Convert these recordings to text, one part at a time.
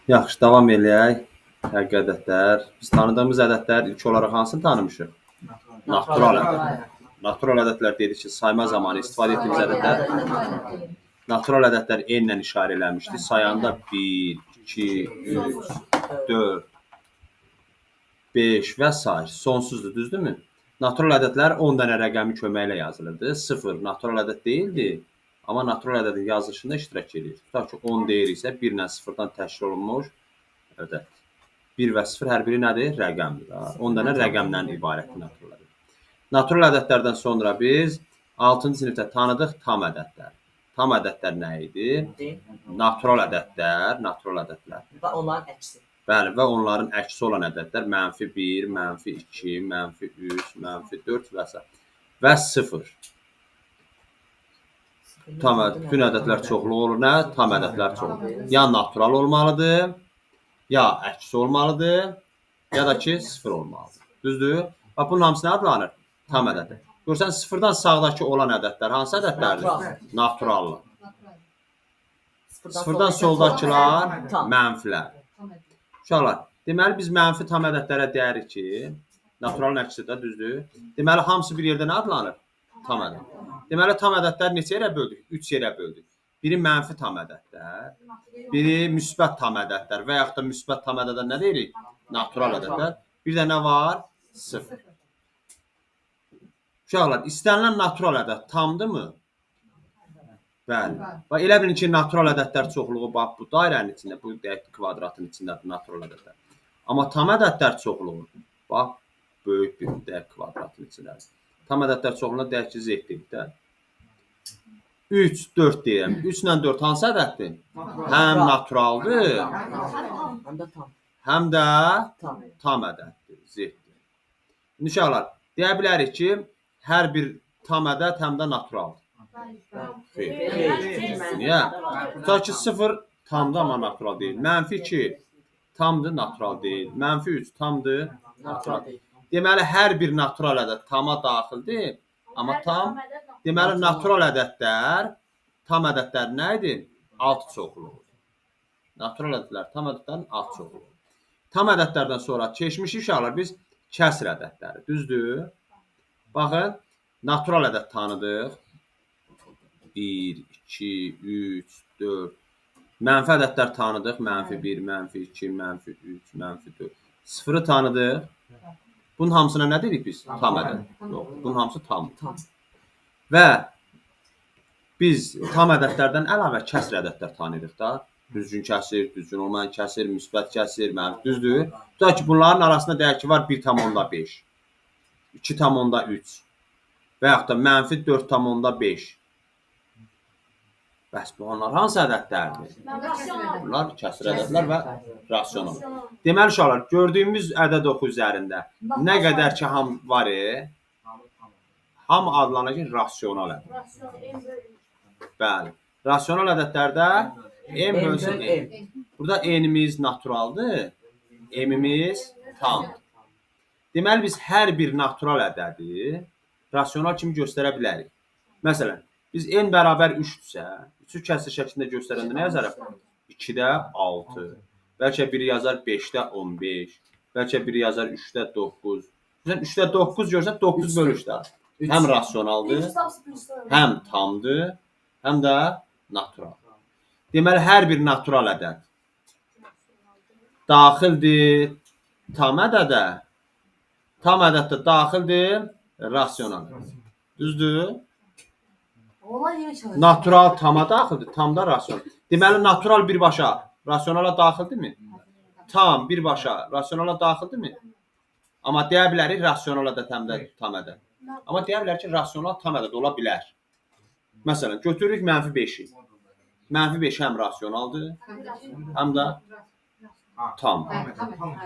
Yaxşı, davam eləyək. Həqiqi ədədlər. Biz tanıdığımız ədədlər ilk olaraq hansını tanımışıq? Natural ədədlər. Natural ədədlər dedik ki, sayma zamanı istifadə etdiyimiz ədədlər. Natural ədədlər n ilə işarə eləmişdi. Sayanda 1, 2, 3, 4, 5 və s. Sonsuzdur, düzdürmü? Natural ədədlər 10 dənə rəqəmi köməyi ilə yazılırdı. 0 natural ədəd deyildi. Amma natural ədədin yazılışında iştirak edir. Tutaq ki, 10 deyiriksə, 1 ilə 0-dan təşkil olunmuş ədəd. 1 və 0 hər biri nədir? Rəqəmdir. 10 dənə rəqəmdən ibarətdir natural ədəd. Natural ədədlərdən sonra biz 6-cı sinifdə tanıdıq tam ədədlər. Tam ədədlər nə idi? Natural ədədlər. Və onların əksi. Bəli, və onların əksi olan ədədlər -1, -2, -3, -4 və s. Və 0. Bütün ədədlər çoxluğu olur. Nə? Tam ədədlər çoxluğu. Ya natural olmalıdır, ya əksi olmalıdır, ya da ki 0 olmalıdır. Düzdür? Bax, bunun hamısı nə adlanır? Tam ədəddir. Görürsən, 0-dan sağdakı olan ədədlər hansı ədədlərdir? Naturallar. 0-dan soldakılar mənfilər. Uşaqlar, deməli biz mənfi tam ədədlərə deyirik ki, naturalın əksidir, düzdür? Deməli, hamısı bir yerdə nə adlanır? Tam ədəd. Deməli, tam ədədləri neçə yerə böldük? 3 yerə böldük. Biri mənfi tam ədədlər, biri müsbət tam ədədlər və yaxud da müsbət tam ədədlər nə deyirik? Natural ədədlər. Bir də nə var? 0. Uşaqlar, istənilən natural ədəd tamdırmı? Bəli. Bax, elə bilin ki, natural ədədlər çoxluğu bax, bu dairənin içində, bu kvadratın içindədir natural ədədlər. Amma tam ədədlər çoxluğu, bax, böyük bir kvadratın içindədir. Tam ədədlər çoxluğuna deyək ki, z-dir də. 3, 4 deyirəm. 3 ilə 4 hansı ədəddir? Həm naturaldır, həm də tam ədəddir, z-dir. Uşaqlar, deyə bilərik ki, hər bir tam ədəd həm də naturaldır. Niyə? Tutaq ki, 0 tamdır, amma natural deyil. -2 tamdır, natural deyil. -3 tamdır, natural deyil. Deməli, hər bir natural ədəd tama daxildir, amma tam. Deməli, natural ədədlər, tam ədədlər nə idi? Alt çoxluğudur. Natural ədədlər, tam ədədlərin alt çoxluğudur. Tam ədədlərdən sonra keçmişik uşaqlar, biz kəsr ədədləri, düzdür? Baxın, natural ədəd tanıdıq. 1, 2, 3, 4. Mənfi ədədlər tanıdıq. -1, -2, -3, -4. 0-ı tanıdıq. Bunun hamısına nə dedik biz? Tam ədəd. Yox, bunun hamısı tamdır. Və biz tam ədədlərdən əlavə kəsr ədədlər tanıyırıq da. Düzgün kəsir, düzgün olmayan kəsir, müsbət kəsir, düzdür? Tutaq ki, bunların arasında deyək ki, var 1,5, 2,3 və yaxud da -4,5. Bəs bu onlar hansı ədədlərdir? Bunlar kəsr ədədlər və rasional. Deməli, uşaqlar, gördüyümüz ədəd oxu üzərində nə qədər ki, ham var, ham adlanır ki, rasional ədəd. Bəli. Rasional ədədlərdə n bölsün n. Burada n-imiz naturaldır, m-imiz tamdır. Deməli, biz hər bir natural ədədi rasional kimi göstərə bilərik. Məsələn, biz n bərabər 3-dürsə, 3-ü kəsr şəklində göstərəndə nə yazarıq? 2-də 6, bəlkə biri yazar 5-də 15, bəlkə biri yazar 3-də 9. 3-də 9 görsən 9 bölü 3-də. Həm rasionaldır, həm tamdır, həm də natural. Deməli, hər bir natural ədəd daxildir tam ədədə, tam ədəd də daxildir rasional. Düzdür? Natural tama daxildir, tam da rasional. Deməli, natural birbaşa rasionala daxildirmi? Tam birbaşa rasionala daxildirmi? Amma deyə bilərik, rasional ədəd həm də tam ədəd. Amma deyə bilərik ki, rasional tam ədəd ola bilər. Məsələn, götürürük -5-i. -5 həm rasionaldır, həm də tam.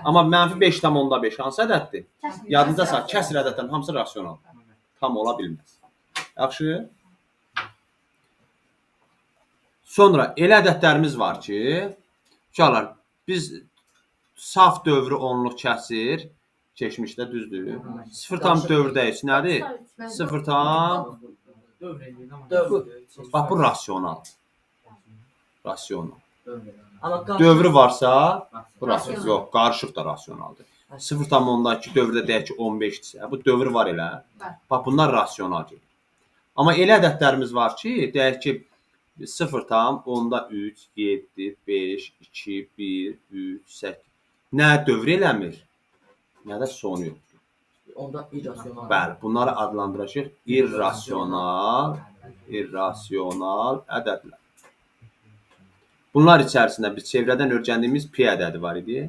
Amma -5,5 hansı ədəddir? Yadınızda sağ, kəsr ədədlərin hamısı rasionaldır. Tam ola bilməz. Yaxşı? Sonra elə ədədlərimiz var ki, uşaqlar, biz saf dövrü onluq kəsir, keçmişdə düzdür. 0 tam dövrdəyiz. Nədir? 0 tam. Bax, bu rasional. Rasional. Amma Dövrü varsa bu Rasional. rasional. Yox, qarışıq da rasionaldır. 0,2 dövrdə deyək ki 15-dirsə, bu dövr var elə. Var. Bax bunlar rasional gedir. Amma elə ədədlərimiz var ki, deyək ki 0,3, 7, 5, 2, 1, 3, 8. Nə dövr eləmir, nə də sonu yoxdur. onda irrasional. Bəli, bunları adlandıracağıq irrasional ədədlər. Bunlar içərisində biz çevrədən öyrəndiyimiz pi ədədi var idi.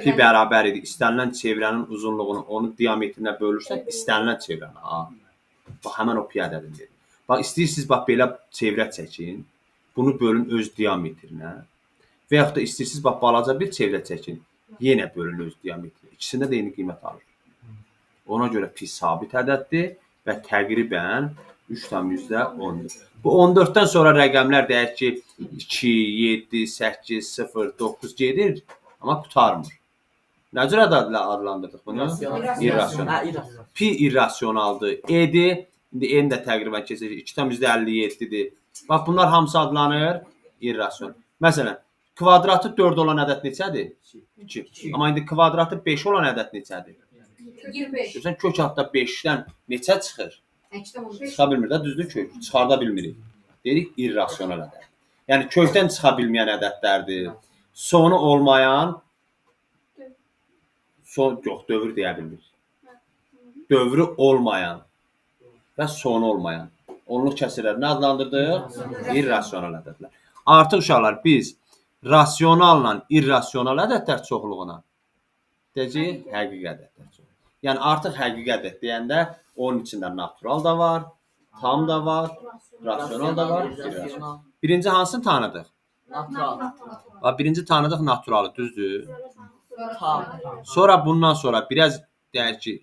Pi bərabər idi. İstənilən çevrənin uzunluğunu onun diametrinə bölürsək, istənilən çevrəni. Bax, həmən o pi ədədidir. Bax, istəyirsiniz, bax, belə çevrə çəkin. Bunu bölün öz diametrinə. Və yaxud da istəyirsiniz, bax, balaca bir çevrə çəkin. Yenə bölün öz diametrinə. İkisində də eyni qiymət alır. Ona görə pi sabit ədəddir və təqribən 3,10-dur. Bu 14-dən sonra rəqəmlər deyək ki 2, 7, 8, 0, 9 gedir, amma qutarmır. Nə cür ədədlə adlandırdıq bunu? İrrasional. Hə, irrasional. Pi irrasionaldır. E-dir. İndi n də təqribən keçəcək 2,57-dir. Bax bunlar hamısı adlanır irrasional. Məsələn, kvadratı 4 olan ədəd neçədir? 2. Amma indi kvadratı 5 olan ədəd neçədir? 25. Görsən kök altda 5-dən neçə çıxır? Əkdən 15. Çıxa bilmir də, düzdür kök. Çıxarda bilmirik. Deyirik irrasional ədəd. Yəni kökdən çıxa bilməyən ədədlərdir. Sonu olmayan dövr deyə bilmir. Dövrü olmayan və sonu olmayan. Onluq kəsirlərini adlandırdıq irrasional ədədlər. Artıq uşaqlar biz rasionalla irrasional ədədlər çoxluğuna deyəcəyik həqiqi ədədlər çoxluğuna. Yəni artıq həqiqi ədəd deyəndə onun içində natural da var, tam da var, rasional da var, irrasional. Birinci hansını tanıdıq? Natural. Bax birinci tanıdıq naturalı, düzdür? Tam. Sonra bundan sonra biraz deyək ki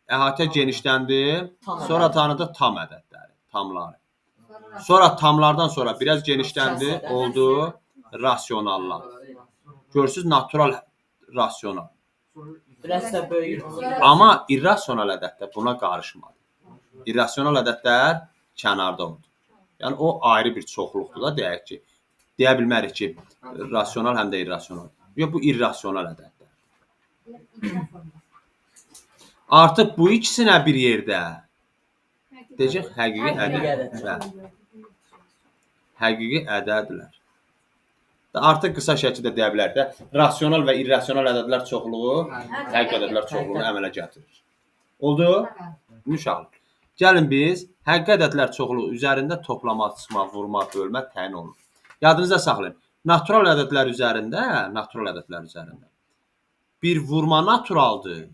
əhatə genişləndi. Sonra tanıdıq tam ədədləri, tamları. Sonra tamlardan sonra biraz genişləndi, oldu rasionallar. Görürsüz natural, rasional. Biraz da böyük. Amma irrasional ədədlər buna qarışmadı. İrrasional ədədlər kənarda oldu. Yəni o ayrı bir çoxluqdur da deyək ki, deyə bilmərik ki, rasional həm də irrasional. Yox, bu irrasional ədədlər. Artıq bu ikisinə bir yerdə deyəcək həqiqi ədədlər. Həqiqi ədədlər. Artıq qısa şəkildə deyə bilərik də, rasional və irrasional ədədlər çoxluğu həqiqi ədədlər çoxluğunu əmələ gətirir. Oldu? Uşaqlar. Gəlin biz həqiqi ədədlər çoxluğu üzərində toplama, çıxma, vurma, bölmə təyin olunur. Yadınızda saxlayın. Natural ədədlər üzərində bir vurma naturaldır.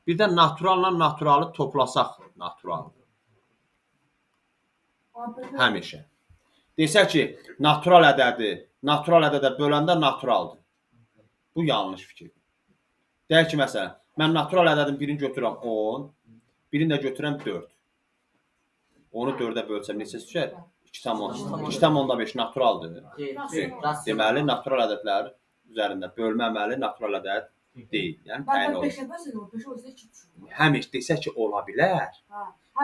Bir də naturalla naturalı toplasaq naturaldır. Həmişə. Desək ki, natural ədədə böləndə naturaldır. Bu yanlış fikirdir. Deyək ki, məsələn, mən natural ədədin birini götürürəm 10, birini də götürürəm 4. Onu 4-ə bölsəm neçə düşər? 2,5 naturaldır. Deməli, natural ədədlər üzərində bölmə əməli natural ədəd deyil. Yəni, təyin olur. Həmişə desək ki, ola bilər.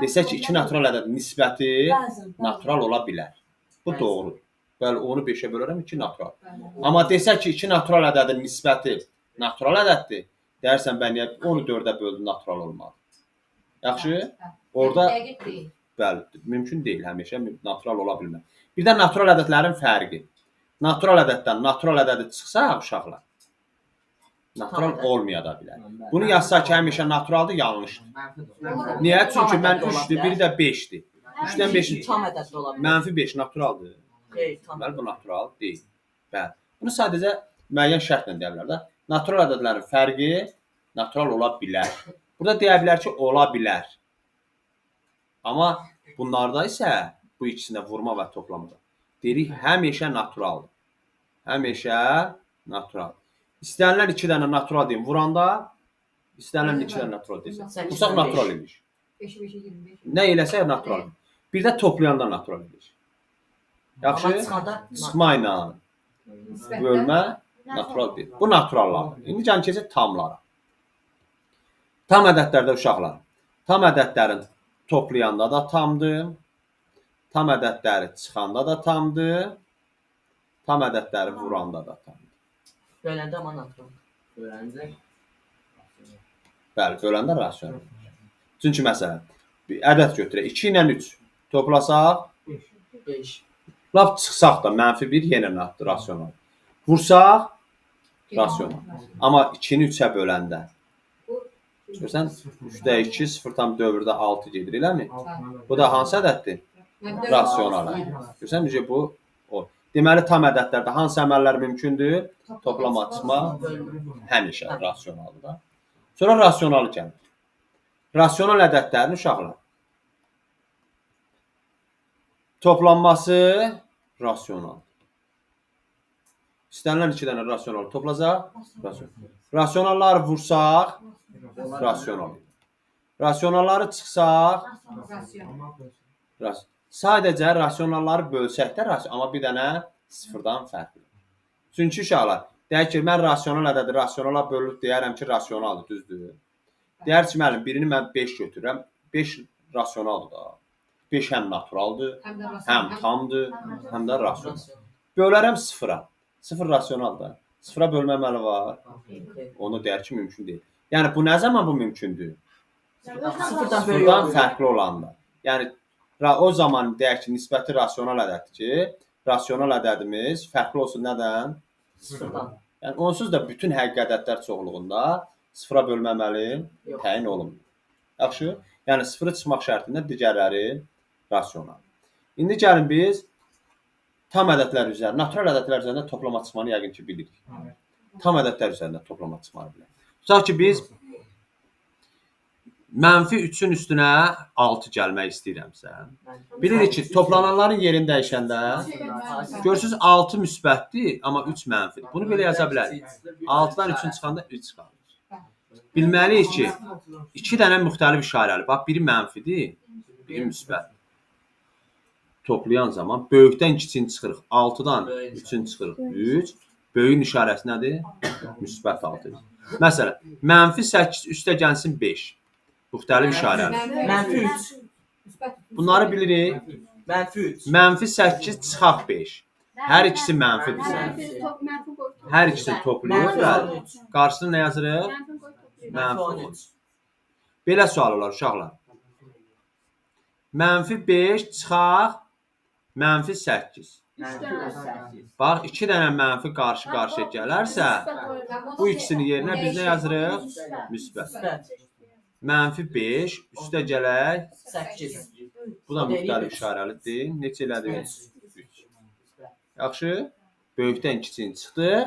Desək ki, 2 natural ədədin nisbəti natural ola bilər. Bu doğrudur. Bəli, onu 5-ə bölərəm 2 natural. Amma desək ki, 2 natural ədədin nisbəti natural ədəddir. Deyərsən, bən onu 4-ə böldüm natural olmalı. Yaxşı? Orada bəli, mümkün deyil həmişə natural ola bilmir. Bir də natural ədədlərin fərqi. Natural ədəddən natural ədədi çıxsa uşaqlar, natural olmaya da bilər. Bunu yazsa ki, həmişə naturaldır, yanlışdır. Niyə? Çünki mən 3-dür, biri də 5-dir. 3-dən 5-in Tam ədəddə ola bilər. mənfi 5 naturaldır. Xeyr, tam. Deməli, bu natural deyil. Bəli. Bunu sadəcə müəyyən şərtlə deyə bilər də. Natural ədədlərin fərqi natural ola bilər. Burada deyə bilər ki, ola bilər. Amma bunlarda isə bu ikisində vurma və toplamada deyirik həmişə naturaldır. Həmişə natural. İstənilən 2 dənə natural deyim vuranda, istənilən 2 dənə natural deyirsən. Vursak natural imiş. 5-ə 25. Nə eləsə natural. Bir də toplayanda natural imiş. Yaxşı? Çıxma ilə bölmə natural deyil. Bu naturallardır. İndi can keçək tamlara. Tam ədədlərdə uşaqlar. Tam ədədlərin toplayanda da tamdır. Tam ədədləri çıxanda da tamdır. tam ədədləri vuranda da tamdır. Böləndə amma natural. Böləndə Bəli, böləndə rasional. Çünki məsələn, bir ədəd götürək. 2 ilə 3 toplasaq, 5. lap çıxsaq da -1 yenə rasional. Vursaq, rasional. Amma 2-ni 3-ə böləndə. Görürsən, 3-də 2, 0,4-də 6 gedir, eləmi? Bu da hansı ədəddir? Rasional. Görürsən, necə bu? O. Deməli, tam ədədlərdə hansı əməllər mümkündür? Toplama, çıxma, həmişə rasionaldır da. Sonra rasionalı gəlir. Rasional ədədlərin uşaqlar. Toplanması rasional. İstənilən 2 dənə rasional toplasaq, rasional. Rasionalları vursaq, rasional. Rasionalları çıxsaq, rasional. Sadəcə rasionalları bölsək də rasional, amma bir dənə sıfırdan fərqli. Çünki uşaqlar, deyək ki, mən rasional ədədi rasionala bölüb deyərəm ki, rasionaldır, düzdür. Deyər ki, müəllim, birini mən 5 götürürəm. 5 rasionaldır da. 5 həm naturaldır, həm tamdır, həm də rasional. Bölərəm 0-a. 0 rasionaldır. 0-a bölmə əməli var. Onu deyər ki, mümkün deyil. Yəni, bu nə zaman bu mümkündür? Sıfırdan fərqli olanda. Yəni, o zaman deyək ki, nisbəti rasional ədəddir ki, rasional ədədimiz fərqli olsun nədən? Sıfırdan. Yəni, onsuz da bütün həqiqi ədədlər çoxluğunda 0-a bölmə əməli təyin olunmur. Yaxşı? Yəni, 0-ı çıxmaq şərtində digərləri rasional. İndi gəlin biz tam ədədlər üzərində, natural ədədlər üzərində toplama çıxmanı yəqin ki, bilirik. Tam ədədlər üzərində toplama çıxmanı bilirik. Tutaq ki, biz -3-ün üstünə 6 gəlmək istəyirəmsə, bilirik ki, toplananların yerini dəyişəndə görürsünüz 6 müsbətdir, amma 3 mənfidir. Bunu belə yaza bilərik. 6-dan 3-ün çıxanda 3 çıxar. Bilməliyik ki, 2 dənə müxtəlif işarəli. Bax, biri mənfidir, biri müsbət. Toplayan zaman böyükdən kiçiyini çıxırıq. 6-dan 3-ün çıxırıq 3. Böyüyün işarəsi nədir? Müsbət 6. Məsələn, -8 üstə gəlsin 5. Müxtəlif işarəli. -3. Bunları bilirik. -3. -8 çıxaq 5. Hər ikisi mənfidirsə. Hər ikisini toplayırıq. Qarşısına nə yazırıq? -13. Belə sual olar uşaqlar. -5 çıxaq -8. Bax, 2 dənə mənfi qarşı-qarşıya gələrsə, bu ikisinin yerinə biz nə yazırıq? Müsbət. -5 üstə gələk 8. Bu da müxtəlif işarəlidir. Neçə elədik? 3. Yaxşı? Böyükdən kiçiyini çıxdıq.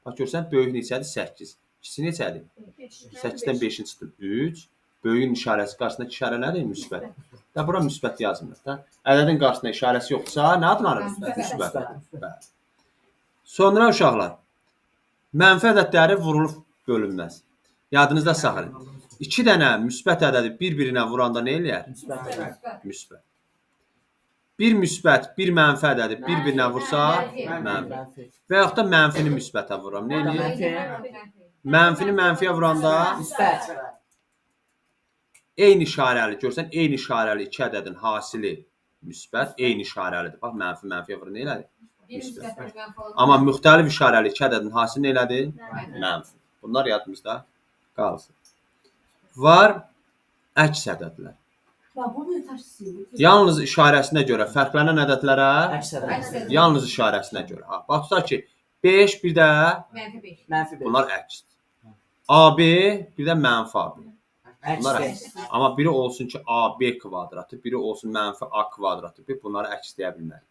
Bax, görsən, böyük neçədir? 8. Kiçi neçədir? 8-dən 5-in çıxdıq 3. Böyüyün işarəsi qarşısındakı işarə nədir? Müsbət. Da bura müsbət yazmır da. Ədədin qarşısında işarəsi yoxsa nə adını alır? Müsbət. Sonra uşaqlar, mənfi ədədləri vurulub bölünməz. Yadınızda saxlayın. 2 dənə müsbət ədədi bir-birinə vuranda nə eləyər? Müsbət. Bir müsbət, bir mənfi ədədi bir-birinə vursa, mənfi. Və yaxud da mənfini müsbətə vuram. Nə eləyir? Mənfini mənfiyə vuranda eyni işarəli, görsən, eyni işarəli 2 ədədin hasili müsbət, eyni işarəlidir. Bax, mənfi mənfiyə vurur, nə elədir? Müsbət. Amma müxtəlif işarəli 2 ədədin hasili nə elədir? Mənfi. Bunlar yadımızda qalsın. Var əks ədədlər. Yalnız işarəsinə görə fərqlənən ədədlərə, yalnız işarəsinə görə. Bax, tutaq ki, 5 bir də bunlar əksdir. AB bir də mənfi AB. Bunlar əks. Amma biri olsun ki, AB kvadratı, biri olsun mənfi A kvadratı. Bunları əks deyə bilmərik.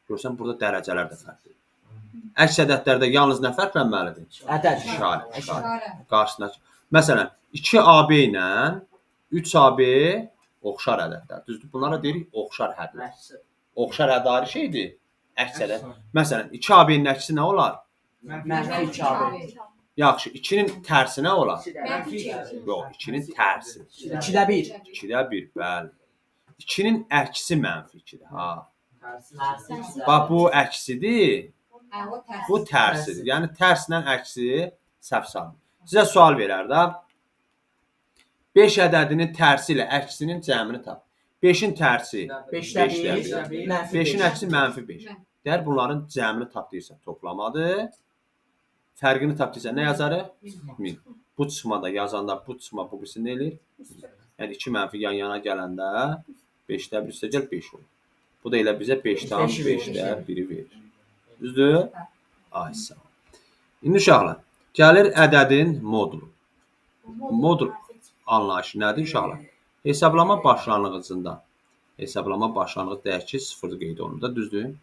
Görürsən, burada dərəcələr də fərqlidir. Əks ədədlərdə yalnız nə fərqlənməlidir? Ədəd. İşarə. Qarşısındakı. Məsələn, 2AB ilə 3AB oxşar ədədlər. Düzdür? Bunlara deyirik oxşar hədlər. Oxşar hədd ayrı şeydir. Əks ədəd. Məsələn, 2AB-nin əksi nə olar? -2AB. Yaxşı, 2-nin tərsi nə olar? Yox, 2-nin tərsi. 2-də 1. 2-də 1, bəli. 2-nin əksi mənfi 2-dir. Ha. Bax, bu əksidir. Bu tərsidir. Yəni, tərslə əksi səhv salınır. Sizə sual verər də. 5 ədədinin tərsi ilə əksinin cəmini tap. 5-in tərsi 5-də 1. 5-in əksi -5. Deyər bunların cəmini tapdıysa toplamadır. Fərqini tapdıysa nə yazarıq? 1000. Bu çıxmada yazanda bu çıxma bu birisi nə eləyir? Yəni 2 mənfi yan-yana gələndə 5-də 1 üstə gəl 5 olur. Bu da elə bizə 5-də 5-də 1-i verir. Düzdür? Ay sağ ol. İndi uşaqlar, gəlir ədədin modulu. Modul anlayışı nədir uşaqlar? Hesablama başlanğıcında dəyişki 0 qeyd olunur, düzdür?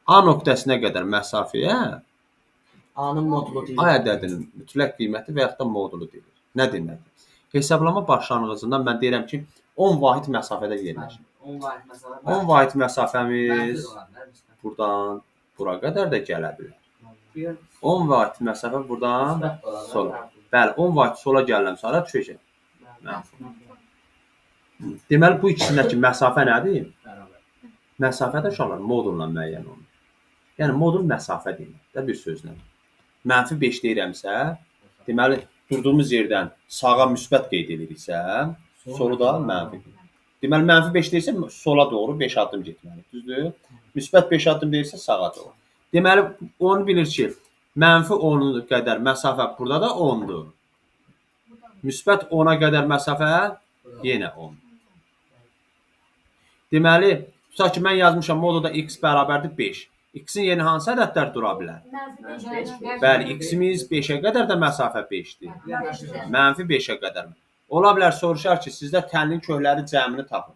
A nöqtəsinə qədər məsafəyə A-nın modulu A deyilir. ədədinin mütləq qiyməti və yaxud da modulu deyilir. Nə deməkdir? Hesablama başlanğıcında mən deyirəm ki, 10 vahid məsafədə yerləşir. 10 var məsələn. 10 vahid məsafəmiz buradan bura qədər də gələ bilər. 10 vahid məsafə buradan sola. Bəli, 10 vahid sola gəlirəm, sonra düşəcək. Deməli, bu ikisindəki məsafə nədir? Məsafə də uşaqlar modulla müəyyən olunur. Yəni, modul məsafə demək də bir sözlə. Mənfi 5 deyirəmsə, deməli, durduğumuz yerdən sağa müsbət qeyd ediriksə, solu da mənfi. Deməli, mənfi 5 deyirsə, sola doğru 5 addım getməli. Düzdür? Müsbət 5 addım deyirsə, sağa doğru. Deməli, onu bilir ki, mənfi 10 qədər məsafə burada da 10'dur. Müsbət 10'a qədər məsafə yenə 10. Deməli, tutaq ki, mən yazmışam modulda x bərabərdir 5. X-in yeni hansı ədədlər dura bilər? Bəli, x-imiz 5'ə qədər də məsafə 5'dir. Mənfi 5'ə qədər. Ola bilər soruşar ki, sizdə tənlin kökləri cəmini tapın.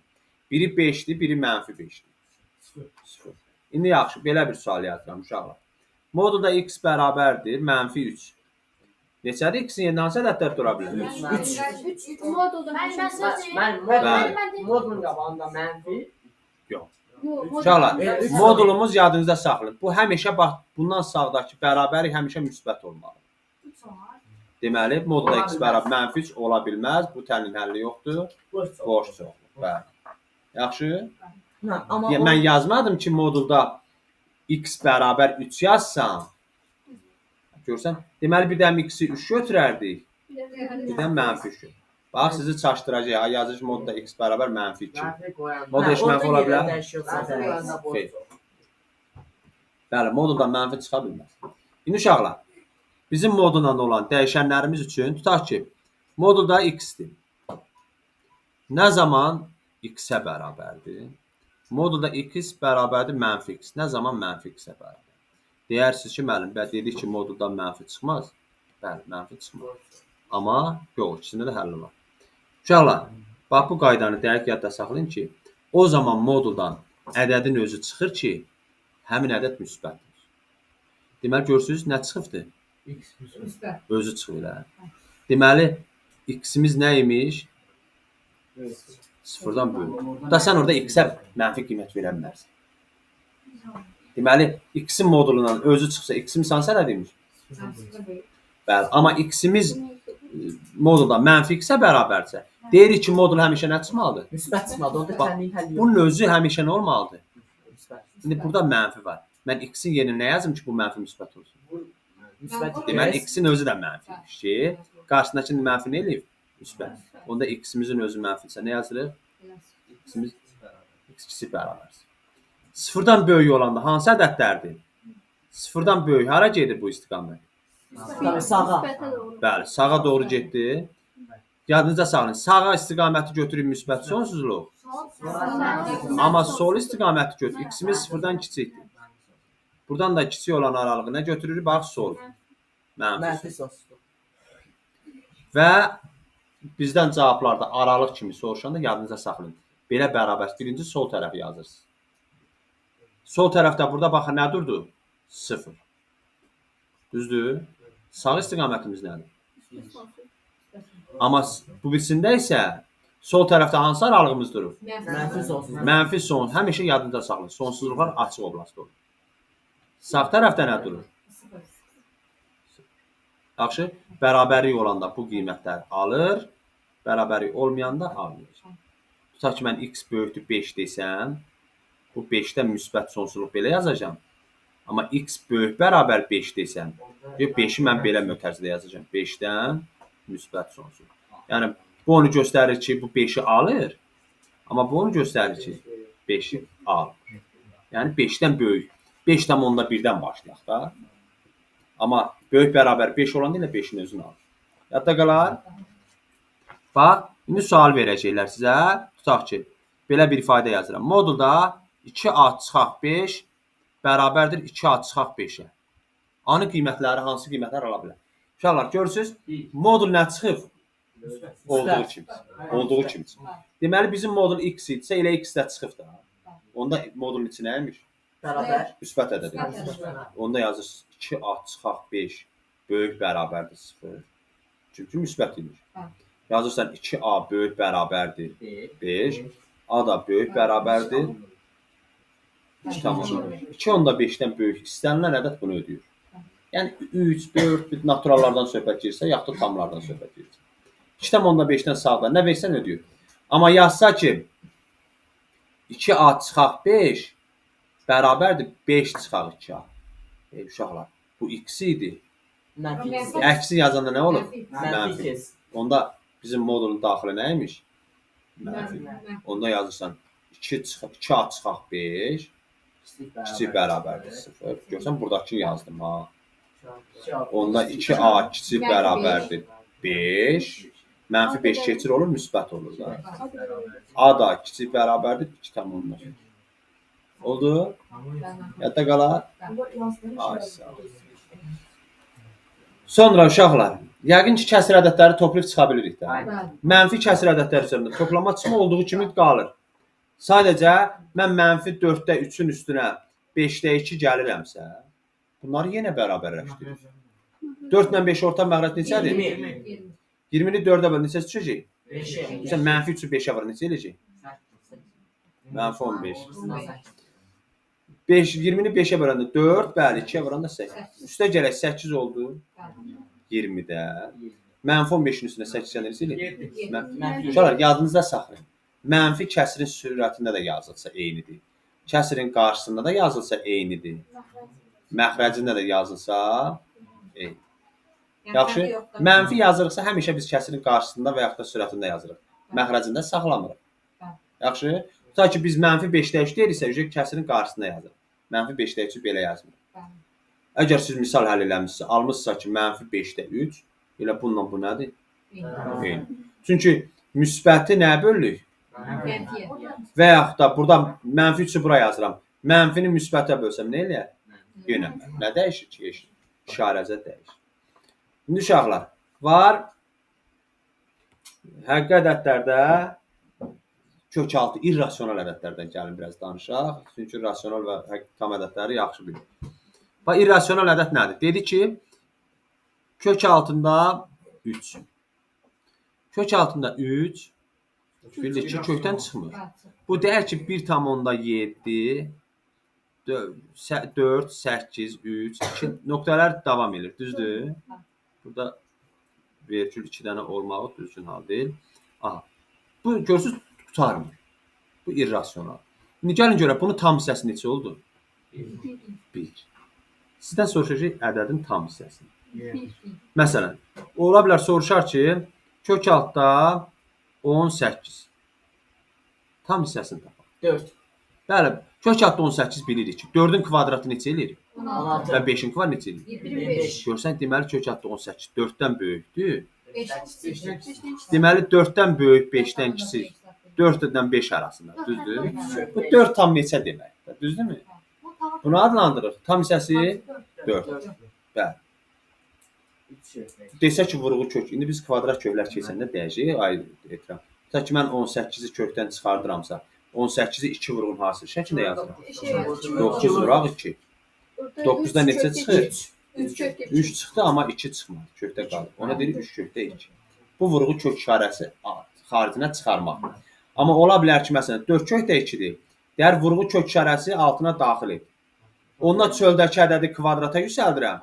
Biri 5'dir, biri mənfi 5'dir. 0. İndi yaxşı, belə bir sual yazıram uşaqlar. Modulda x bərabərdir mənfi 3. Neçədir? X-in yeni hansı ədədlər dura bilər? 3 modulda Mən modulun qabağında mənfi. Uşaqlar, modulumuz yadınızda saxlayın. Bu həmişə bax, bundan sağdakı bərabəri həmişə müsbət olmalı. Deməli, modulda x bərabər mənfi 3 ola bilməz. Bu tənlin həlli yoxdur. Boş çoxdur. Bəli. Yaxşı? Mən yazmadım ki, modulda x bərabər 3 yazsam. Görsən? Deməli, bir dəm x-i 3 götürərdik. Bir dəm mənfi 3. Bax, sizi çaşdıracaq. Yazıcı modda x bərabər mənfi 2. Modda heç mənfi ola bilər? Xeyr. Bəli, modulda mənfi çıxa bilməz. İndi uşaqlar, bizim modulla olan dəyişənlərimiz üçün tutaq ki, modulda x-dir. Nə zaman x-ə bərabərdir? Modulda x bərabərdir mənfi x. Nə zaman mənfi x-ə bərabərdir? Deyirsiniz ki, müəllim, dedik ki, modulda mənfi çıxmaz. Bəli, mənfi çıxmaz. Amma yox, ikisində də həlli var. Uşaqlar, bax bu qaydanı dəqiq yadda saxlayın ki, o zaman moduldan ədədin özü çıxır ki, həmin ədəd müsbətdir. Deməli, görürsünüz, nə çıxıbdır? Özü çıxır. Deməli, x-imiz nə imiş? Sıfırdan bölünür. Da sən orada x-ə mənfi qiymət verə bilərsən. Deməli, x-in modulundan özü çıxsa, x-imiz hansı ədəd imiş? Bəli, amma x-imiz modulda mənfi x-ə bərabərsə, deyirik ki, modul həmişə nə çıxmalıdır? Müsbət çıxmalıdır. Onda tənlin həlli yoxdur. Bunun özü həmişə nə olmalıdır? İndi burada mənfi var. Mən x-in yerinə nə yazım ki, bu mənfi müsbət olsun? Deməli, x-in özü də mənfiymiş ki, qarşısındakı mənfi nə eləyib? Müsbət. Onda x-imizin özü mənfidirsə, nə yazırıq? X-imiz x2 bərabərdir. Sıfırdan böyük olanda hansı ədədlərdir? Sıfırdan böyük hara gedir bu istiqamət? Sağa. Bəli, sağa doğru getdi. Yadınızda saxlayın. Sağa istiqaməti götürüb müsbət sonsuzluq. Amma sol istiqaməti götür. X-imiz sıfırdan kiçikdir. Buradan da kiçik olan aralığı nə götürürük? Bax, sol. Mənfi. Və bizdən cavablarda aralıq kimi soruşanda yadınızda saxlayın. Belə bərabər. Birinci sol tərəfi yazırsınız. Sol tərəfdə burada baxın nə durdu? 0. Düzdür? Sağ istiqamətimiz nədir? Amma bu birisində isə sol tərəfdə hansı aralığımız durur? Mənfi sonsuz. Mənfi son. Həmişə yadınızda saxlayın. Sonsuzluqlar açıq oblastda olur. Sağ tərəfdə nə durur? Yaxşı. Bərabərlik olanda bu qiymətlər alır. Bərabərlik olmayanda almır. Tutaq ki, mən x böyükdür 5 desəm, bu 5-dən müsbət sonsuzluq belə yazacağam. Amma x böyük bərabər 5 desəm, 5-i mən belə mötərizədə yazacağam. 5-dən müsbət sonsuzluq. Yəni, bu onu göstərir ki, bu 5-i alır. Amma bu onu göstərir ki, 5-i alır. Yəni, 5-dən böyük. 5,1-dən başlayaq da. Amma böyük bərabər 5 olanda ilə 5-in özünü alır. Yadda qalar. Bax, indi sual verəcəklər sizə. Tutaq ki, belə bir ifadə yazıram. Modulda 2a çıxaq 5 bərabərdir 2a çıxaq 5-ə. Anı qiymətləri, hansı qiymətlər ala bilər? Uşaqlar, görürsünüz, modul nə çıxıb? Olduğu kimi. Olduğu kimi. Deməli, bizim modul x idisə, elə x də çıxıb da. Onda modulun içi nəymiş? Bərabər. Müsbət ədədir. Onda yazırsınız 2a çıxaq 5 böyük bərabərdir 0. Çünki müsbət imiş. Yazırsan 2a böyük bərabərdir 5. A da böyük bərabərdir 2,5. 2 onda 5-dən böyük istənilən ədəd bunu ödəyir. Yəni 3, 4 naturallardan söhbət gedirsə, yaxud da tamlardan söhbət gedirsə. 2,5-dən sağda nə versən ödəyir. Amma yazsa ki 2a çıxaq 5 bərabərdir 5 çıxaq 2a. Uşaqlar, bu x idi. Əksi yazanda nə olur? Mənfi. Onda bizim modulun daxili nə imiş? Mənfi. Onda yazırsan 2a çıxaq 5 kiçik bərabərdir 0. Görsən, buradakını yazdım ha. Onda 2a kiçik bərabərdir 5. Mənfi 5 keçir olur, müsbət olur da. A da kiçik bərabərdir 2,5. Oldu? Yadda qalar? Ay, sağ ol. Sonra uşaqlar, yəqin ki, kəsir ədədləri toplayıb çıxa bilirik də. Mənfi kəsir ədədlər üzərində toplama çıxma olduğu kimi qalır. Sadəcə, mən mənfi 4-də 3-ün üstünə 5-də 2 gəlirəmsə, bunları yenə bərabərləşdirir. 4 ilə 5 orta məqrət neçədir? 20-ni 4-ə böl, neçə düşəcək? Məsələn, mənfi 3-ü 5-ə vur, neçə eləyəcək? Mənfi 15. 20-ni 5-ə böləndə 4, bəli, 2-yə vuranda 8. Üstə gələk 8 oldu. 20-də. Mənfi 15-in üstünə 8 gəlirsə, uşaqlar, yadınızda saxlayın. Mənfi kəsirin sürətində də yazılsa eynidir. Kəsirin qarşısında da yazılsa eynidir. Məxrəcində də yazılsa eynidir. Yaxşı, mənfi yazırıqsa həmişə biz kəsirin qarşısında və yaxud da sürətində yazırıq. Məxrəcində saxlamırıq. Yaxşı, tutaq ki, biz mənfi 5-də 3 deyiriksə, kəsirin qarşısında yazırıq. Mənfi 5-də 3-ü belə yazmırıq. Əgər siz misal həll eləmişsiniz, almışsınızsa ki, mənfi 5-də 3, elə bununla bu nədir? Eyni. Çünki müsbəti nəyə bölürük? Və yaxud da burada mənfi 3-ü bura yazıram. Mənfini müsbətə bölsəm nə eləyər? Yenə. Nə dəyişir ki? İşarəcə dəyişir. İndi uşaqlar, var həqiqi ədədlərdə kökaltı, irrasional ədədlərdən gəlin biraz danışaq. Çünki rasional və tam ədədləri yaxşı bilir. Bax, irrasional ədəd nədir? Dedi ki, kök altında 3. Kök altında 3 bildik ki, kökdən çıxmır. Bu deyək ki, 1,7 4, 8, 3, 2 nöqtələr davam edir, düzdür? Burada vergül 2 dənə olmağı düzgün hal deyil. Aha. Bu görürsünüz tutarmır. Bu irrasional. İndi gəlin görək, bunun tam hissəsi neçə oldu? 1. Sizdən soruşacaq ədədin tam hissəsini. Məsələn, ola bilər soruşar ki, kök altda 18. Tam hissəsini tapaq. 4. Bəli, kök altda 18 bilirik ki, 4-ün kvadratı neçə eləyir? 16. Və 5-in kvadratı neçə eləyir? 25. Görsən, deməli kök altda 18 4-dən böyükdür. 5. Deməli 4-dən böyük 5-dən kiçik. 4-dən 5 arasında, düzdür? Bu 4 tam neçə deməkdir, düzdürmü? Bunu adlandırırıq. Tam hissəsi 4. Bəli. Desə ki, vurğu kök. İndi biz kvadrat köklər keçəndə dəyəcək, ayrı etiraf. Tutaq ki, mən 18-i kökdən çıxardıramsa, 18-i 2 vurğun hasil şəklində yazıram. 9 vuraq 2. 9-da neçə çıxır? 3 çıxdı, amma 2 çıxmadı. Kökdə qalır. Ona deyirik 3 kökdə 2. Bu vurğu kök işarəsi xaricinə çıxarmaq. Amma ola bilər ki, məsələn, 4 kökdə 2-dir. Deyər, vurğu kök işarəsi altına daxil et. Ondan çöldəki ədədi kvadrata yüksəldirəm.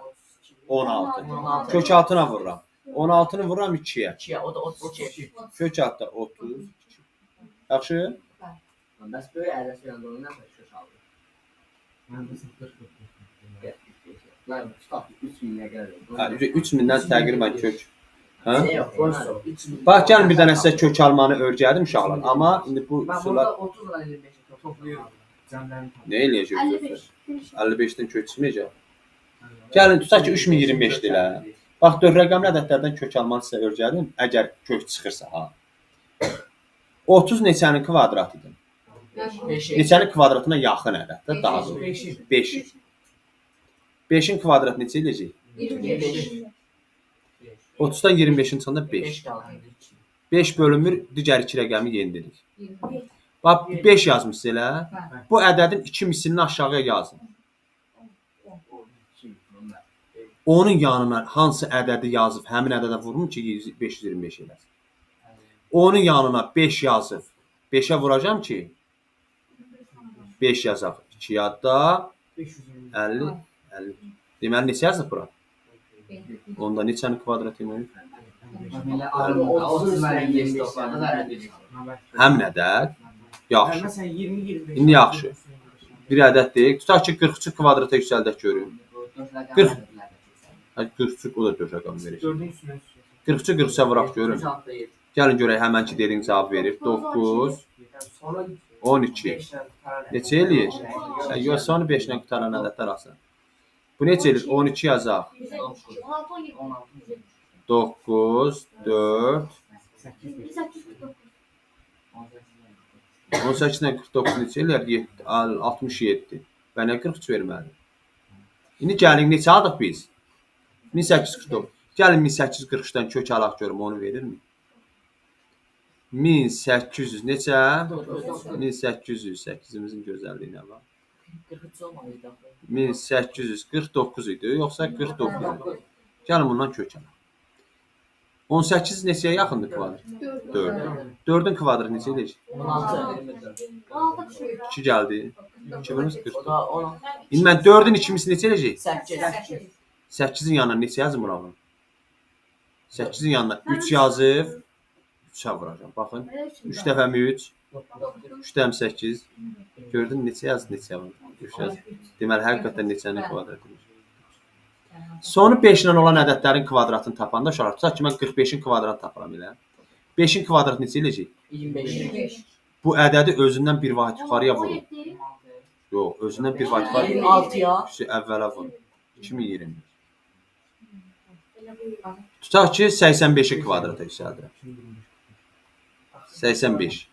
16. Kök altına vururam. 16-nı vururam 2-yə. 2-yə, o da 32. Kök altda 32. Yaxşı? Bəs böyük ədəsi yanında onu nə kök alır? Mən tutaq 3000-yə gəlir. 3000-dən təqribən kök. Hə? Yox, boş. Bax, gəlin bir dənə sizə kök almanı öyrədim uşaqlar. Amma indi bu Mən üsullar burada 30 ilə 25 toplayıram. Nə eləyəcək? 55. 55-dən kök çıxmayacaq. Gəlin tutaq ki 3025-dir elə. Bax 4 rəqəmli ədədlərdən kök almanı sizə öyrədim. Əgər kök çıxırsa ha. 30 neçənin kvadratıdır? 5. Neçənin kvadratına yaxın ədəddir, daha doğrusu. 5. 5-in kvadratı neçə eləyəcək? 25. 30-dan 25-in çıxanda 5. 5 qaldı. 5 bölünmür, digər 2 rəqəmi yenidirik. Bax 5 yazmışsınız elə. Bu ədədin 2 mislini aşağıya yazın. Onun yanına hansı ədədi yazıb həmin ədədə vurun ki 525 eləsin. Onun yanına 5 yazıb 5-ə vuracam ki 5 yazaq. 2 yadda 50 50. Deməli neçə yazıb bura? Onda neçənin kvadratı demək? Həmin ədəd. Yaxşı. Məsələn 20-25. İndi yaxşı. Bir ədəd deyək. Tutaq ki 43 kvadrata yüksəldək görün. 43 o da 4 rəqəm verir. 4-ün üstünə 43-ü 43-ə vuraq görün. Gəlin görək həmənki dediyim cavab verir. 9 12. Neçə eləyir? Yox, sonu 5 ilə qutaran ədədlər asan. Bu neçə eləyir? 12 yazaq. 9 4 18 ilə 49 neçə eləyir? 67. Bənə 43 verməli. İndi gəlin neçə aldıq biz? 1849. Gəlin 1843-dən kök alaq görüm onu verirmi? 1800 neçə? 1800 8-imizin gözəlliyinə bax. 1849 idi, yoxsa 49 idi? Gəlin bundan kök alaq. 18 neçəyə yaxındır kvadrat? 4. 4-ün kvadratı neçə eləyəcək? 2 gəldi. 2 bölünmüş 44. İndi mən 4-ün 2-misi neçə eləyəcək? 8. 8-in yanına neçə yazım bura? 8-in yanına 3 yazıb 3-ə vuracam. Baxın. 3 dəfəmi 3. 3 dəfəm 8. Gördün neçə yazdı, neçə var? 3 yazdı. Deməli həqiqətən neçənin kvadratıdır. Sonu 5 ilə olan ədədlərin kvadratını tapanda uşaqlar, tutaq ki mən 45-in kvadratını tapıram elə. 5-in kvadratı neçə eləyəcək? 25. Bu ədədi özündən bir vahid yuxarıya vurun. Yox, özündən bir vahid yuxarıya 26-ya. əvvələ vurun. 2020. Tutaq ki 85-i kvadrata yüksəldirəm. 85.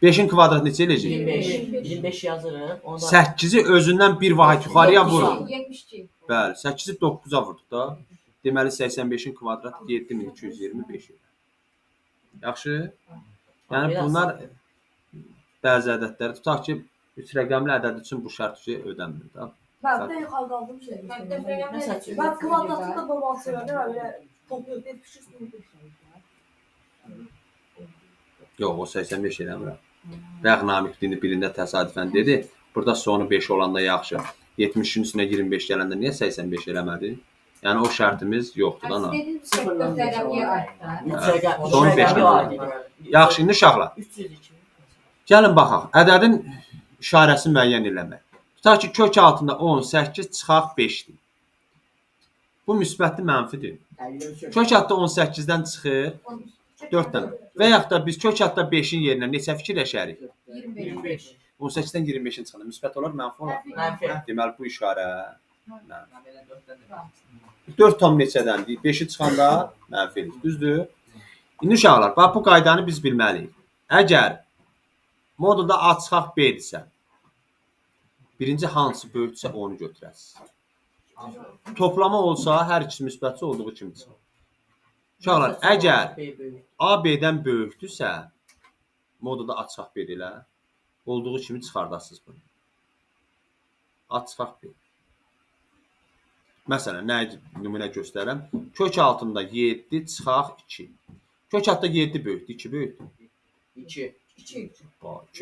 5-in kvadratı neçə eləyəcək? 25. 25 yazırıq. 8-i özündən bir vahid yuxarıya vurun. 72. Bəli, 8-i 9-a vurduq da. Deməli 85-in kvadratı 7225. Yaxşı? Yəni bunlar bəzi ədədləri tutaq ki 3 rəqəmli ədəd üçün bu şərt ödənmir da. Bəli, yuxarıda aldığım şey. Mən kvadratı da babam söylədim, belə toplu bir küçük Yox, o 85 eləmirəm. Rəğnamik birində təsadüfən dedi. Burada sonu 5 olanda yaxşı. 70-in üstünə 25 gələndə niyə 85 eləmədi? Yəni o şərtimiz yoxdur da. Son 5-nə. Yaxşı, indi uşaqlar. 302. Gəlin baxaq. Ədədin işarəsini müəyyən eləmək. Tutaq ki kök altında 18 çıxaq 5-dir. Bu müsbətdir, mənfidir. Kök altında 18-dən çıxır 4 dənə. Və yaxud da biz kök altında 5-in yerinə neçə fikirləşərik? 25. 18-dən 25-in çıxanda müsbət olar, mənfi olar. Mənfi. Deməli bu işarə mənfi. 4 tam neçədəndir? 5-i çıxanda mənfidir. Düzdür? İndi uşaqlar, bax bu qaydanı biz bilməliyik. Əgər modulda A çıxaq B-dirsə, birinci hansı böyükdürsə onu götürəsiniz. Toplama olsa hər ikisi müsbətçi olduğu kimi çıxır. Uşaqlar, əgər A B-dən böyükdürsə, modulda A çıxaq B ilə olduğu kimi çıxardasınız bunu. A çıxaq B. Məsələn, nə nümunə göstərəm? Kök altında 7 çıxaq 2. Kök altında 7 böyükdür, 2 böyükdür. 2. 2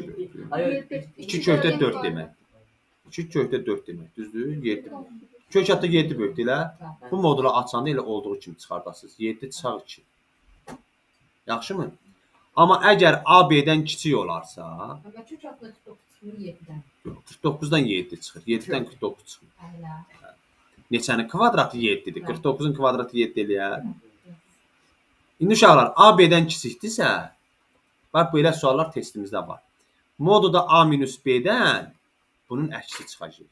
böyükdür. Hayır. 2 kökdə 4 demək. 2 kökdə 4 demək. Düzdür? 7. Kök altında 7 böyükdür elə. Bu modulu açanda elə olduğu kimi çıxardasınız. 7 çıxaq 2. Yaxşımı? Amma əgər A B-dən kiçik olarsa, 49-dan 7 çıxır. 7-dən 49 çıxır. Neçənin kvadratı 7-dir. 49-un kvadratı 7 eləyər. İndi uşaqlar, A B-dən kiçikdirsə, bax belə suallar testimizdə var. Moduda A minus B-dən bunun əksi çıxacaq.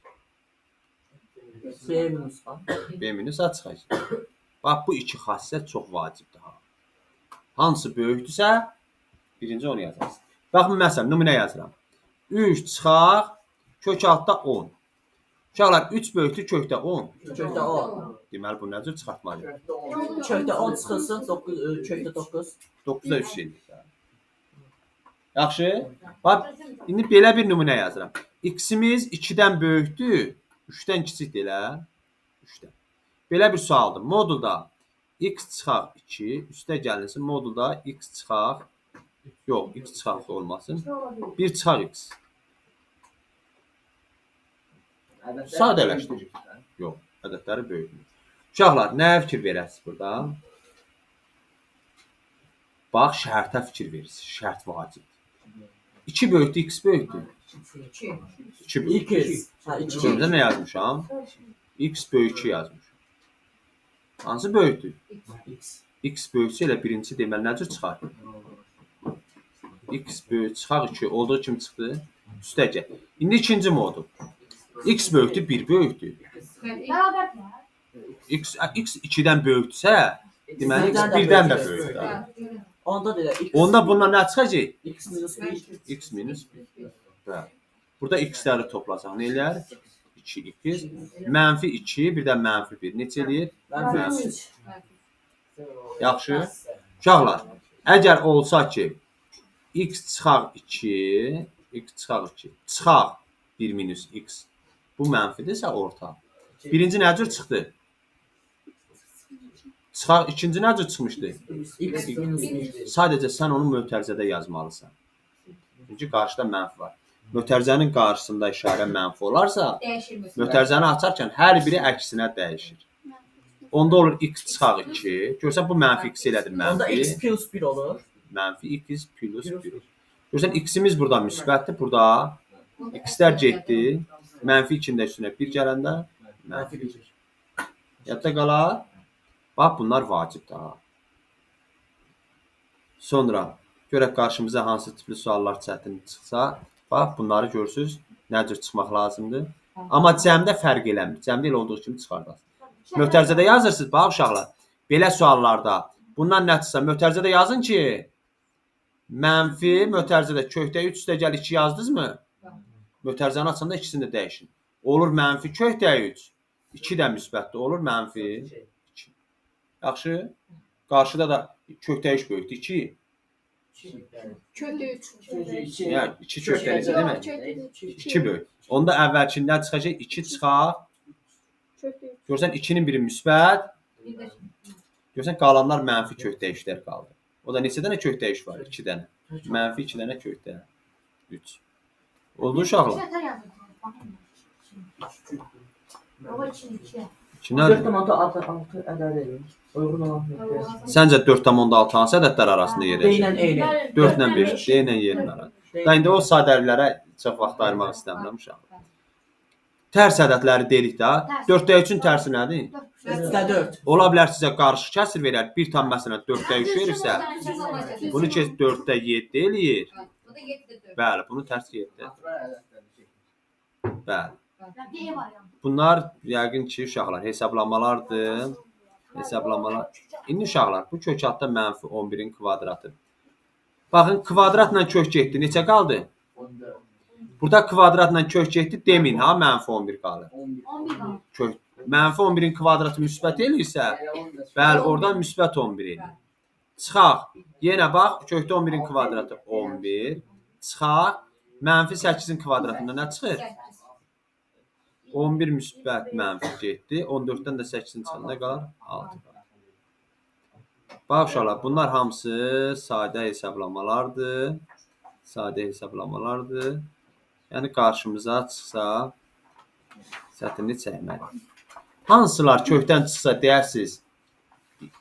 B minus A. B minus A çıxacaq. Bax, bu iki xassət çox vacibdir. Hansı böyükdürsə, birinci onu yazarsın. Baxın, məsələn, nümunə yazıram. 3 çıxaq, kök altda 10. Uşaqlar, 3 böyükdür, kökdə 10. Kökdə 10. Deməli, bu nə cür çıxartmalıyıq? Kökdə 10 çıxılsın, kökdə 9. 9-da 3 eləyir. Yaxşı? Bax, indi belə bir nümunə yazıram. X-imiz 2-dən böyükdür, 3-dən kiçikdir elə. 3-dən. Belə bir sualdır. Modulda x çıxaq 2, üstə gəlinsin. Modulda x çıxaq, yox, x çıxaq olmasın. 1 çıxaq x. Sadələşdir. Yox, ədədləri böyükdür. Uşaqlar, nəyə fikir verəsiniz burada? Bax, şərtə fikir verirsiniz. Şərt vacibdir. 2 böyükdür, x böyükdür. 2 böyükdür. 2. Ha, 2. Burada nə yazmışam? X böyük 2 yazmışam. Hansı böyükdür? X. X böyüksə elə birinci deməli nə cür çıxar? X böyük çıxaq 2 olduğu kimi çıxdı. Üstə gəl. İndi ikinci modul. X böyükdür, 1 böyükdür. Bərabərdir. X 2-dən böyükdürsə, deməli X 1-dən də böyükdür. Onda da elə X. Onda bundan nə çıxacaq? X minus 1. X minus 1. Bəli. Burada x-ləri toplasaq nə eləyər? 2, 2. Mənfi 2, bir də mənfi 1. Neçə eləyir? Mənfi 3. Yaxşı. Uşaqlar, əgər olsa ki, x çıxaq 2, x çıxaq 2, çıxaq 1 minus x, bu mənfidirsə orta. Birinci nə cür çıxdı? Çıxaq ikinci nə cür çıxmışdı? X minus 1. Sadəcə sən onu mötərizədə yazmalısan. Çünki qarşıda mənfi var. Mötərizənin qarşısında işarə mənfi olarsa, mötərizəni açarkən hər biri əksinə dəyişir. Onda olur x çıxaq 2. Görsən bu mənfi x elədir Onda mənfi. X plus 1 olur. Mənfi x plus 1. Görsən x-imiz burada müsbətdir. Burada x-lər getdi. Mənfi 2-nin də üstünə 1 gələndə mənfi 1. Yadda qalar. Bax, bunlar vacibdir. Sonra görək qarşımıza hansı tipli suallar çətin çıxsa, bax, bunları görürsünüz, nə cür çıxmaq lazımdır. Amma cəmdə fərq eləmir. Cəmdə elə olduğu kimi çıxardarsınız. Mötərizədə yazırsınız, bax uşaqlar. Belə suallarda bundan nə çıxsa mötərizədə yazın ki, mənfi mötərizədə kökdə 3 üstə gəl 2 yazdınızmı? Mötərizəni açanda ikisini də dəyişin. Olur mənfi kökdə 3. 2 də müsbətdir. Olur mənfi 2. Yaxşı? Qarşıda da kökdə 3 böyükdür 2. Kökdə 3. Yəni 2 kökdə 3 demə. 2 böyük. Onda əvvəlkindən çıxacaq 2 çıxaq. Görsən 2-nin biri müsbət. Görsən qalanlar mənfi kökdə 3-lər qaldı. O da neçə dənə kökdə 3 var? 2 dənə. Mənfi 2 dənə kökdə 3. Oldu uşaqlar? Baba 2. 2 nədir? 4,6 ədədi. Uyğun olan nöqtə. Səncə 4,6 hansı ədədlər arasında D yerləşir? ilə E ilə. 4 ilə 5, D ilə Y ilə. Da indi o sadəliklərə çox vaxt ayırmaq istəmirəm uşaqlar. Tərs ədədləri dedik də. 4də 3-ün tərsi nədir? 4. Ola bilər sizə qarşı kəsir verər. Bir tam məsələn 4də 3 verirsə, bunu ki 4də 7 eləyir. Bəli, bunu tərs 7. Bəli. Bunlar yəqin ki uşaqlar hesablamalardır. Hesablamalar. İndi uşaqlar bu kök altda mənfi 11-in kvadratı. Baxın kvadratla kök getdi. Neçə qaldı? Burada kvadratla kök getdi. Demin ha mənfi 11 qalır. 11 qalır. Kök mənfi 11-in kvadratı müsbət eləyirsə, bəli, oradan müsbət 11 eləyir. Çıxaq. Yenə bax, kökdə 11-in kvadratı 11. Çıxaq. Mənfi 8-in kvadratında nə çıxır? 11 müsbət mənfi getdi. 14-dən də 8-in çıxanda qalar 6 qalır. Bax uşaqlar, bunlar hamısı sadə hesablamalardır. Sadə hesablamalardır. Yəni qarşımıza çıxsa çətinlik çəkməli. Hansılar kökdən çıxsa deyərsiniz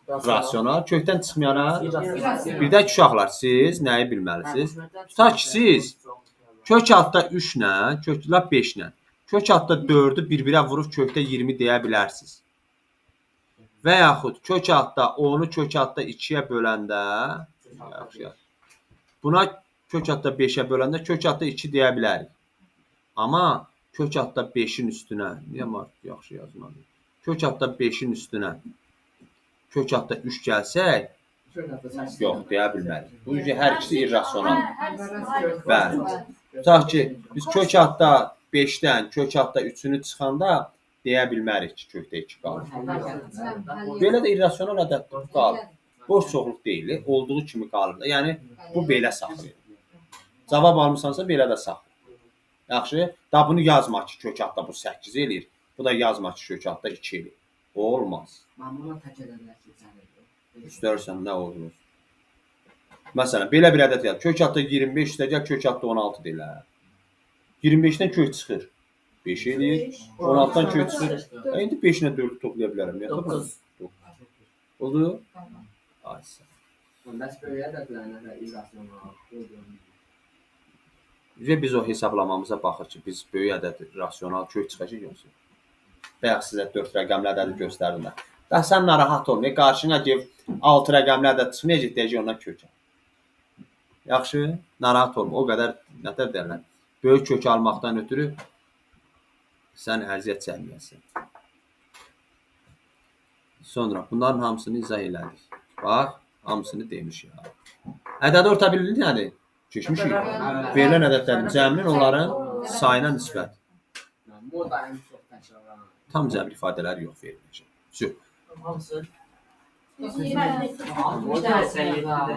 rasional, kökdən çıxmayana bir də uşaqlar siz nəyi bilməlisiniz? Tutaq ki siz kök altda 3 ilə, köklə 5 ilə, kök altda 4-ü bir-birə vurub kökdə 20 deyə bilərsiniz. Və yaxud kök altda 10-u kök altda 2-yə böləndə, buna kök altda 5-ə böləndə kök altda 2 deyə bilərik. Amma kök adda 5-in üstünə, niyə mark yaxşı yazmadı? Kök adda 5-in üstünə kök adda 3 gəlsək, yox, deyə bilmərik. Bu hər ikisi irrasional. Bəli. Tutaq ki, biz kök adda 5-dən kök adda 3-ünü çıxanda deyə bilmərik ki, kökdə 2 qalır. Belə də irrasional ədəddir, qalır. Boş çoxluq deyil, olduğu kimi qalır da. Yəni, bu belə saxlayır. Cavab almışsansa, belə də saxlayır. Yaxşı, da bunu yazma ki, kök adda bu 8 eləyir. Bu da yazma ki, kök adda 2 eləyir. O olmaz. Mən buna tək edə bilərəm. İstərsən, nə olur? Məsələn, belə bir ədəd yaz. Kök adda 25 üstəgəl kök adda 16 deyil. 25-dən kök çıxır. 5 eləyir. 16-dan kök çıxır. İndi 5 ilə 4-ü toplaya bilərəm. 9. Oldu? Aysa. Bəs böyük ədədlərlə də irrasional. Biz o hesablamamıza baxır ki, biz böyük ədəd rasional kök çıxacaq yoxsa. Bayaq sizə 4 rəqəmli ədədi göstərdim də. Və sən narahat olma. Qarşına gəl 6 rəqəmli ədəd çıxmayacaq deyəcək ona kök. Yaxşı, narahat olma. O qədər nətər deyirlər. Böyük kök almaqdan ötürü sən əziyyət çəkməyəsən. Sonra bunların hamısını izah elədik. Bax, hamısını demişik. Ədəd orta birliyi nədir? Keçmişik. Verilən ədədlərin cəminin onların sayına nisbət. Burada ən çox təkrarlanan. Tam cəmli ifadələr yox veriləcək. Hamısı. O da 7-dir.